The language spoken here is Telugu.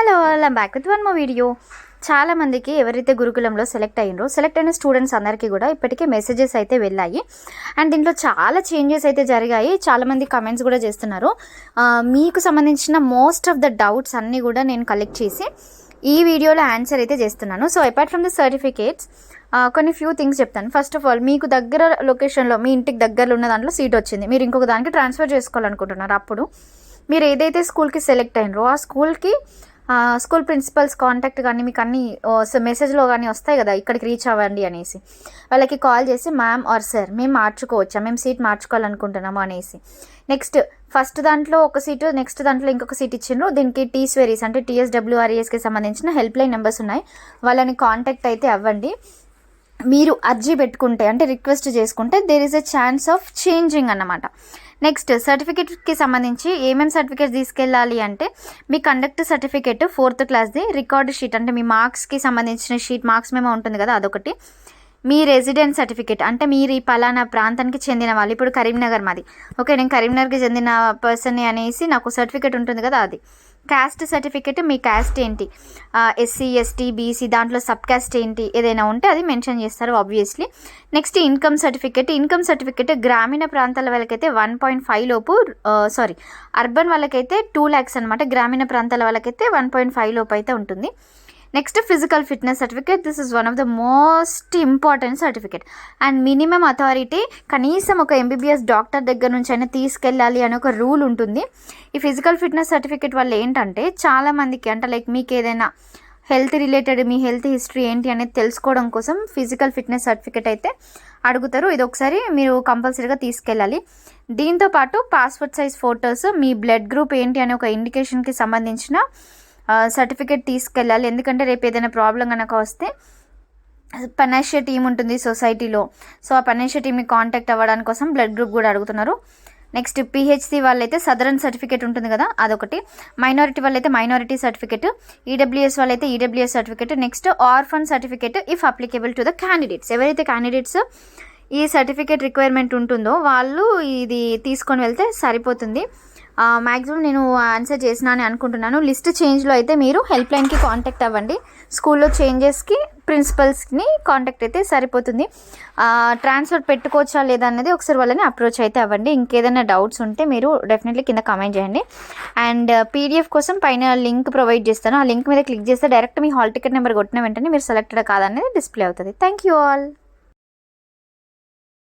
Hello I'm back with one more video. చాలా మందికి ఎవరైతే గురుకులంలో సెలెక్ట్ అయిన స్టూడెంట్స్ అందరికీ కూడా ఇప్పటికే మెసేజెస్ అయితే వెళ్ళాయి. అండ్ దీంట్లో చాలా చేంజెస్ అయితే జరిగాయి. చాలామంది కమెంట్స్ కూడా చేస్తున్నారు. మీకు సంబంధించిన మోస్ట్ ఆఫ్ ద డౌట్స్ అన్నీ కూడా నేను కలెక్ట్ చేసి ఈ వీడియోలో ఆన్సర్ అయితే చేస్తున్నాను. So apart from the certificates కొన్ని ఫ్యూ థింగ్స్ చెప్తాను. ఫస్ట్ ఆఫ్ ఆల్, మీకు దగ్గర లొకేషన్లో మీ ఇంటికి దగ్గరలో ఉన్న దాంట్లో సీట్ వచ్చింది, మీరు ఇంకొక దానికి ట్రాన్స్ఫర్ చేసుకోవాలనుకుంటున్నారు. అప్పుడు మీరు ఏదైతే స్కూల్కి సెలెక్ట్ అయినరో ఆ స్కూల్కి స్కూల్ ప్రిన్సిపల్స్ కాంటాక్ట్ కానీ మీకు అన్ని మెసేజ్లో కానీ వస్తాయి కదా, ఇక్కడికి రీచ్ అవ్వండి అనేసి. వాళ్ళకి కాల్ చేసి మ్యామ్ ఆర్ సార్ మేము మార్చుకోవచ్చా, మేము సీట్ మార్చుకోవాలనుకుంటున్నాము అనేసి. నెక్స్ట్ ఫస్ట్ దాంట్లో ఒక సీటు, నెక్స్ట్ దాంట్లో ఇంకొక సీట్ ఇచ్చిండ్రు. దీనికి టీస్వెరీస్ అంటే TSWRESకి సంబంధించిన హెల్ప్ లైన్ నెంబర్స్ ఉన్నాయి, వాళ్ళని కాంటాక్ట్ అయితే అవ్వండి. మీరు అర్జీ పెట్టుకుంటే అంటే రిక్వెస్ట్ చేసుకుంటే there is a chance of changing అన్నమాట. నెక్స్ట్ సర్టిఫికేట్కి సంబంధించి ఏమేమి సర్టిఫికేట్స్ తీసుకెళ్ళాలి అంటే మీ కండక్ట్ సర్టిఫికేట్ 4th క్లాస్ది, రికార్డు షీట్ అంటే మీ మార్క్స్కి సంబంధించిన షీట్, మార్క్స్ మేమో ఉంటుంది కదా అదొకటి, మీ రెసిడెన్స్ సర్టిఫికేట్ అంటే మీరు ఈ పలానా ప్రాంతానికి చెందిన వాళ్ళు, ఇప్పుడు కరీంనగర్ మాది, ఓకే నేను కరీంనగర్కి చెందిన పర్సన్ అనేసి నాకు సర్టిఫికేట్ ఉంటుంది కదా అది. క్యాస్ట్ సర్టిఫికేట్, మీ క్యాస్ట్ ఏంటి, SC ST BC దాంట్లో సబ్ క్యాస్ట్ ఏంటి ఏదైనా ఉంటే అది మెన్షన్ చేస్తారు ఆబ్వియస్లీ. నెక్స్ట్ ఇన్కమ్ సర్టిఫికేట్ గ్రామీణ ప్రాంతాల వాళ్ళకైతే 1.5 లోపు, అర్బన్ వాళ్ళకైతే 2 lakhs అనమాట, గ్రామీణ ప్రాంతాల వాళ్ళకైతే 1.5 లోపు అయితే ఉంటుంది. Next physical fitness certificate, this is one of the most important certificate. And minimum authority కనీసం ఒక MBBS డాక్టర్ దగ్గర నుంచి అయినా తీసుకెళ్ళాలి అనే ఒక రూల్ ఉంటుంది. ఈ ఫిజికల్ ఫిట్నెస్ సర్టిఫికేట్ వల్ల ఏంటంటే చాలామందికి అంటే లైక్ మీకు ఏదైనా హెల్త్ రిలేటెడ్ మీ హెల్త్ హిస్టరీ ఏంటి అనేది తెలుసుకోవడం కోసం ఫిజికల్ ఫిట్నెస్ సర్టిఫికేట్ అయితే అడుగుతారు. ఇది ఒకసారి మీరు కంపల్సరీగా తీసుకెళ్ళాలి. దీంతోపాటు పాస్పోర్ట్ సైజ్ ఫొటోస్, మీ బ్లడ్ గ్రూప్ ఏంటి అనే ఒక ఇండికేషన్కి సంబంధించిన సర్టిఫికేట్ తీసుకెళ్ళాలి. ఎందుకంటే రేపు ఏదైనా ప్రాబ్లం కనుక వస్తే పనేషియా టీం ఉంటుంది సొసైటీలో, సో ఆ పనేషియా టీమ్ని కాంటాక్ట్ అవ్వడానికి కోసం బ్లడ్ గ్రూప్ కూడా అడుగుతున్నారు. నెక్స్ట్ PHC వాళ్ళైతే సదరన్ సర్టిఫికేట్ ఉంటుంది కదా అదొకటి, మైనారిటీ వాళ్ళైతే మైనారిటీ సర్టిఫికేట్, EWS వాళ్ళైతే EWS certificate. Next orphan certificate if applicable to the candidates, ఎవరైతే క్యాండిడేట్స్ ఈ సర్టిఫికేట్ రిక్వైర్మెంట్ ఉంటుందో వాళ్ళు ఇది తీసుకొని వెళ్తే సరిపోతుంది. మ్యాక్సిమం నేను ఆన్సర్ చేసిన అని అనుకుంటున్నాను. లిస్ట్ చేంజ్లో అయితే మీరు హెల్ప్ లైన్కి కాంటాక్ట్ అవ్వండి, స్కూల్లో చేంజెస్కి ప్రిన్సిపల్స్ని కాంటాక్ట్ అయితే సరిపోతుంది. ట్రాన్స్ఫర్ పెట్టుకోవచ్చా లేదా అనేది ఒకసారి వాళ్ళని అప్రోచ్ అయితే అవ్వండి. ఇంకేదైనా డౌట్స్ ఉంటే మీరు డెఫినెట్లీ కింద కామెంట్ చేయండి. అండ్ PDF కోసం పైన లింక్ ప్రొవైడ్ చేస్తాను, ఆ లింక్ మీద క్లిక్ చేస్తే డైరెక్ట్ మీ హాల్ టికెట్ నెంబర్ కొట్టిన వెంటనే మీరు సెలెక్టెడ్ కాదనేది డిస్ప్లే అవుతుంది. Thank you all.